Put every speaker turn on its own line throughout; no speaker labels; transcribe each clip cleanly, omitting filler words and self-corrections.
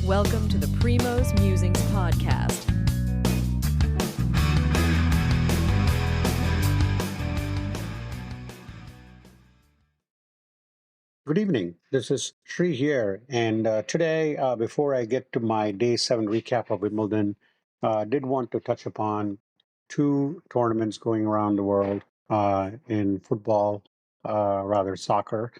Welcome to the Primo's Musings podcast.
Good evening. This is Sri here. And today, before I get to my day 7 recap of Wimbledon, did want to touch upon two tournaments going around the world in football, rather soccer.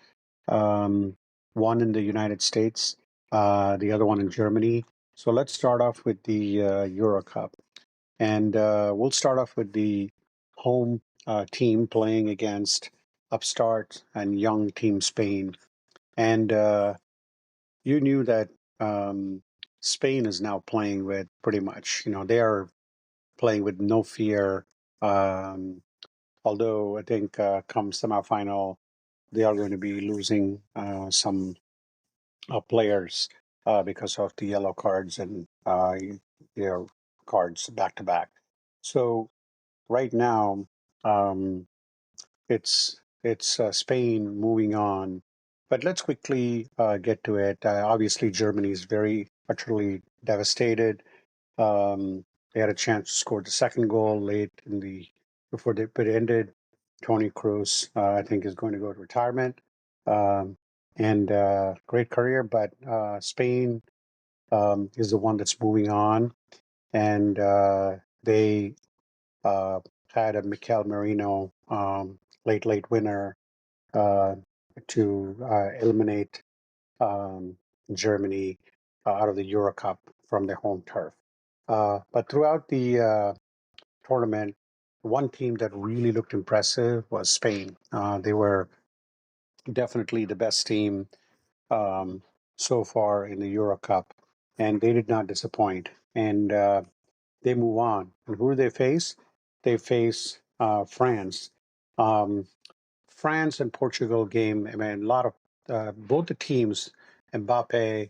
Um, one in the United States, the other one in Germany. So let's start off with the Euro Cup. And we'll start off with the home team playing against upstart and young team Spain. And you knew that Spain is now playing with pretty much, they are playing with no fear. Um, Although I think come semifinal, they are going to be losing some players because of the yellow cards and their cards back to back. So right now, um, it's Spain moving on, but let's quickly get to it. Obviously, Germany is very utterly devastated. They had a chance to score the second goal late in the before it ended. Tony Kroos, I think, is going to go to retirement. Um, and great career, but Spain is the one that's moving on, and they uh, had a Mikel Merino late winner uh, to eliminate um, Germany out of the Euro Cup from their home turf. But throughout the tournament, one team that really looked impressive was Spain. They were definitely the best team um, so far in the Euro Cup, and they did not disappoint. And they move on. And who do they face? They face France. Um, France and Portugal game. I mean, a lot of both the teams, Mbappe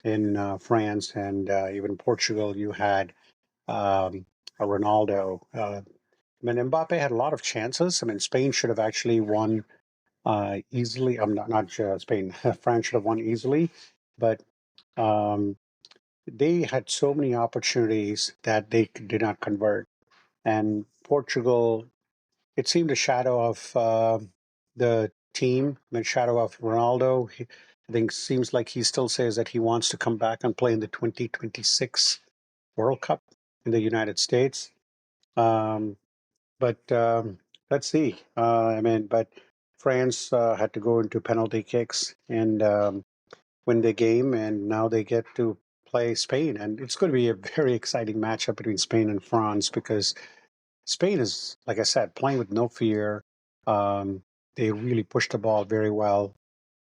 in France and even Portugal. You had a Ronaldo. I mean, Mbappe had a lot of chances. I mean, Spain should have actually won easily. I'm not Spain. France should have won easily, but um, they had so many opportunities that they did not convert. And Portugal, it seemed a shadow of the team, a shadow of Ronaldo. I think seems like he still says that he wants to come back and play in the 2026 World Cup in the United States. Um, but let's see. But France had to go into penalty kicks and win the game, and now they get to play Spain, and it's going to be a very exciting matchup between Spain and France because Spain is, like I said, playing with no fear. They really push the ball very well.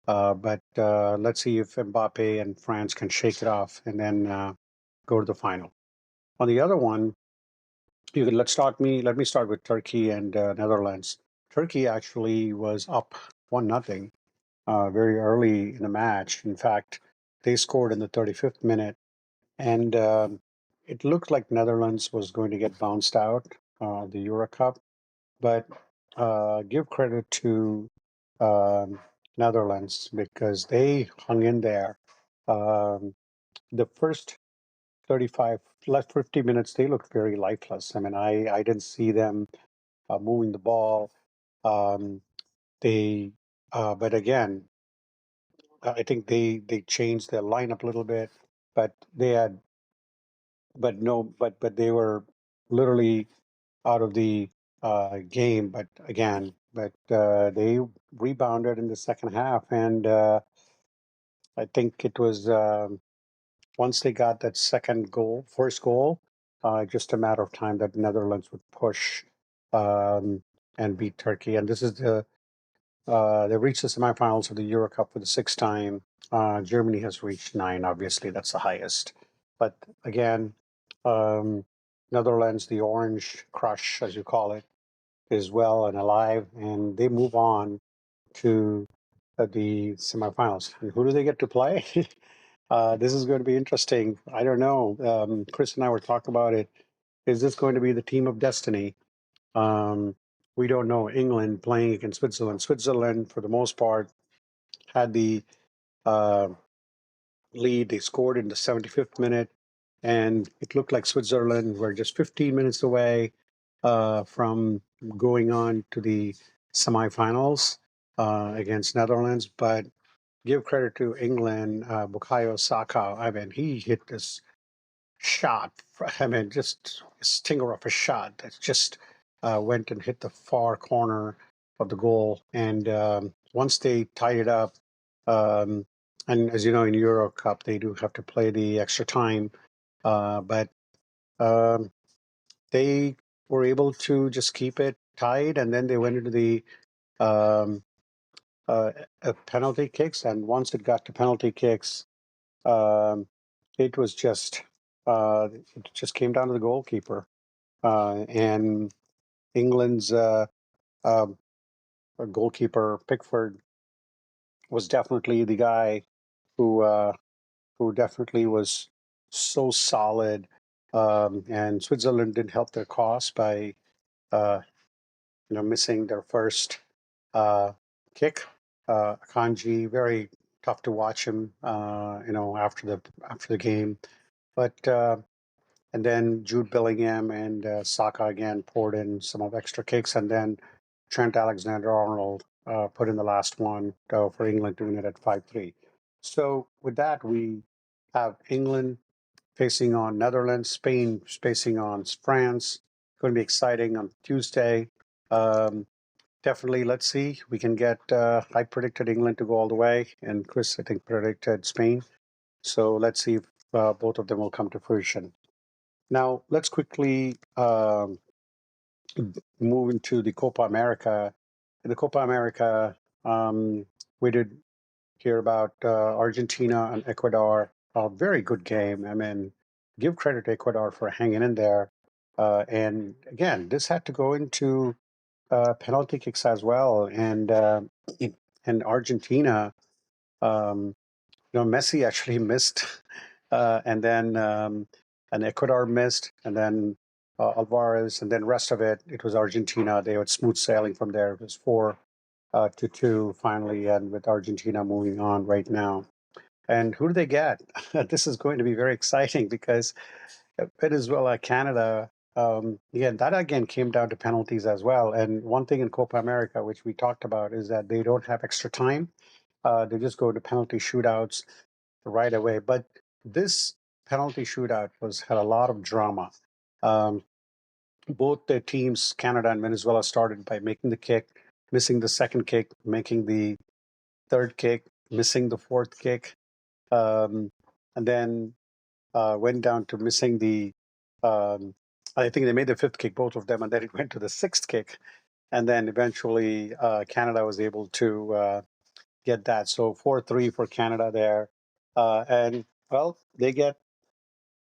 But let's see if Mbappe and France can shake it off and then go to the final. On the other one, let me start with Turkey and Netherlands. Turkey actually was up 1-0 very early in the match. In fact, they scored in the 35th minute, and it looked like Netherlands was going to get bounced out the Euro Cup. But give credit to um, Netherlands because they hung in there. Um, the first 35, last 50 minutes, they looked very lifeless. I mean, I didn't see them moving the ball. Um, but again, I think they changed their lineup a little bit, but they had, but no, but they were literally out of the game. But again, they rebounded in the second half, and I think it was once they got that first goal, just a matter of time that Netherlands would push um, and beat Turkey. And this is they reached the semifinals of the Euro Cup for the sixth time. Germany has reached 9. Obviously, that's the highest. But again, um, Netherlands, the Orange Crush, as you call it, is well and alive, and they move on to the semifinals. And who do they get to play? This is going to be interesting. I don't know. Chris and I were talking about it. Is this going to be the team of destiny? Um, we don't know. England playing against Switzerland. Switzerland, for the most part, had the uh, lead. They scored in the 75th minute, and it looked like Switzerland were just 15 minutes away from going on to the semifinals against Netherlands. But give credit to England, Bukayo Saka. I mean, he hit this shot. I mean, just a stinger of a shot that just went and hit the far corner of the goal. And once they tied it up, um, and as you know, in Euro Cup, they do have to play the extra time, but um, they were able to just keep it tied, and then they went into the um, uh, penalty kicks. And once it got to penalty kicks, um, it was just it just came down to the goalkeeper, and England's uh, goalkeeper Pickford was definitely the guy who who definitely was so solid. And Switzerland did help their cause by uh, missing their first uh, kick. Kanji, very tough to watch him. After the game, but and then Jude Bellingham and Saka again poured in some of extra kicks, and then Trent Alexander-Arnold put in the last one for England to win it at 5-3. So with that, we have England facing on Netherlands, Spain facing on France. Going to be exciting on Tuesday. Um, Definitely, let's see. We can get. I predicted England to go all the way, and Chris, I think, predicted Spain. So let's see if both of them will come to fruition. Now, let's quickly move into the Copa America. In the Copa America, we did hear about Argentina and Ecuador. A very good game. I mean, give credit to Ecuador for hanging in there. And again, this had to go into penalty kicks as well. And Argentina, um, Messi actually missed, and then and Ecuador missed, and then Alvarez, and then rest of it, it was Argentina. They had smooth sailing from there. It was 4-2 finally, and with Argentina moving on right now. And who do they get? This is going to be very exciting because Venezuela, Canada. Again, that again came down to penalties as well. And one thing in Copa America, which we talked about, is that they don't have extra time. They just go to penalty shootouts right away. But this penalty shootout was had a lot of drama. Um, both the teams, Canada and Venezuela, started by making the kick, missing the second kick, making the third kick, missing the fourth kick, and then went down to missing the. Um, I think they made the fifth kick, both of them, and then it went to the sixth kick, and then eventually Canada was able to get that. So 4-3 for Canada there, and well, they get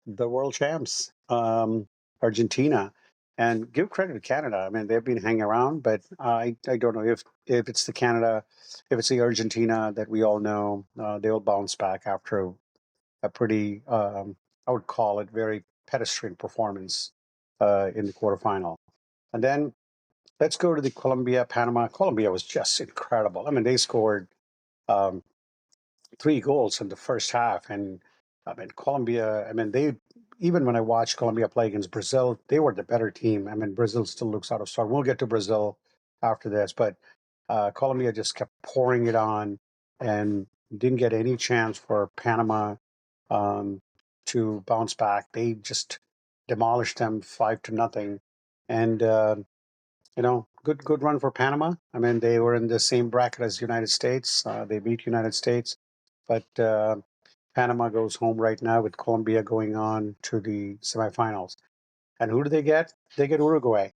the world champs, Argentina. And give credit to Canada. I mean, they've been hanging around, but I don't know if it's the Canada, if it's the Argentina that we all know, they'll bounce back after a pretty, I would call it very pedestrian performance in the quarterfinal. And then let's go to the Colombia Panama. Colombia was just incredible. I mean, they scored um, 3 goals in the first half. And I mean, Colombia, I mean, they, even when I watched Colombia play against Brazil, they were the better team. I mean, Brazil still looks out of start. We'll get to Brazil after this, but Colombia just kept pouring it on and didn't get any chance for Panama um, to bounce back. They just demolished them 5-0. And, good run for Panama. I mean, they were in the same bracket as United States. They beat United States, but Panama goes home right now with Colombia going on to the semifinals. And who do they get? They get Uruguay.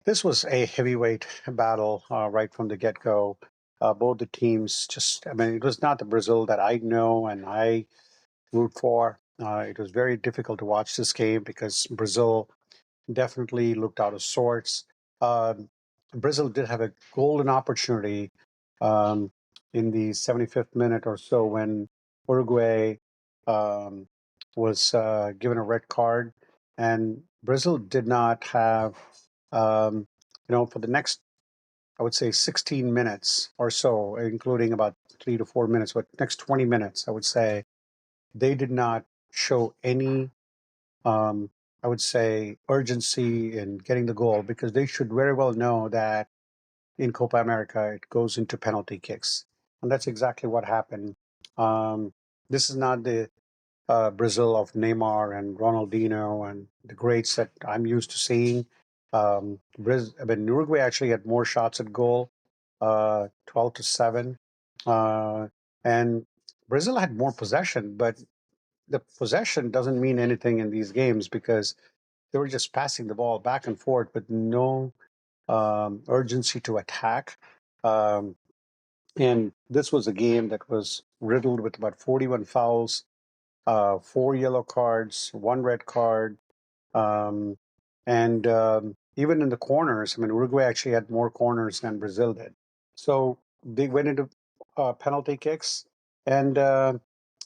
This was a heavyweight battle right from the get go. Both the teams just, I mean, it was not the Brazil that I know and I root for. It was very difficult to watch this game because Brazil definitely looked out of sorts. Um, Brazil did have a golden opportunity um, in the 75th minute or so when Uruguay um, was given a red card, and Brazil did not have, um, for the next, I would say, 16 minutes or so, including about 3 to 4 minutes, but next 20 minutes, I would say. they did not show any, um, I would say, urgency in getting the goal because they should very well know that in Copa America it goes into penalty kicks, and that's exactly what happened. Um, this is not the Brazil of Neymar and Ronaldinho and the greats that I'm used to seeing. I mean, Uruguay actually had more shots at goal, 12-7, uh, and Brazil had more possession, but the possession doesn't mean anything in these games because they were just passing the ball back and forth with no urgency to attack. Um, and this was a game that was riddled with about 41 fouls, four yellow cards, one red card, um, and even in the corners. I mean, Uruguay actually had more corners than Brazil did. So they went into penalty kicks, and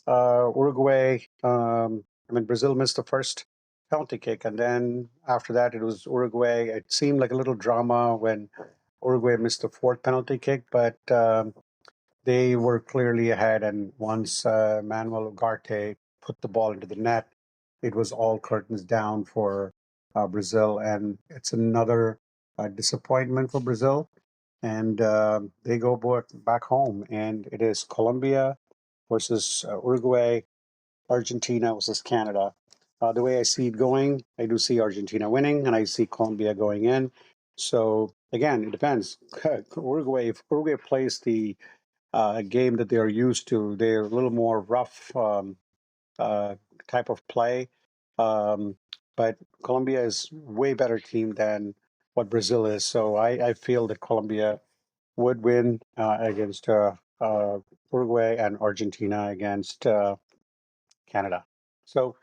Uruguay. I mean, Brazil missed the first penalty kick, and then after that, it was Uruguay. It seemed like a little drama when Uruguay missed the fourth penalty kick, but they were clearly ahead. And once Manuel Ugarte put the ball into the net, it was all curtains down for Brazil. And it's another disappointment for Brazil. And they go back home. And it is Colombia versus Uruguay, Argentina versus Canada. The way I see it going, I do see Argentina winning, and I see Colombia going in. So again, it depends. Uruguay, if Uruguay plays the game that they're used to. They're a little more rough uh, type of play, um, but Colombia is way better team than what Brazil is. So I feel that Colombia would win against Uruguay and Argentina against Canada. So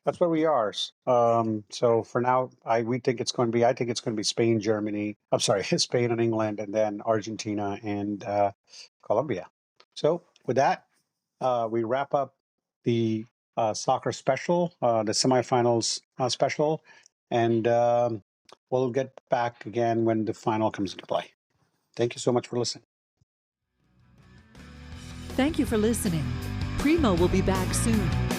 that's where we are. So for now, we think it's going to be. I think it's going to be Spain, Germany. I'm sorry, Spain and England, and then Argentina and Colombia. So with that, we wrap up the soccer special, the semifinals special, and we'll get back again when the final comes into play. Thank you so much for listening.
Thank you for listening. Primo will be back soon.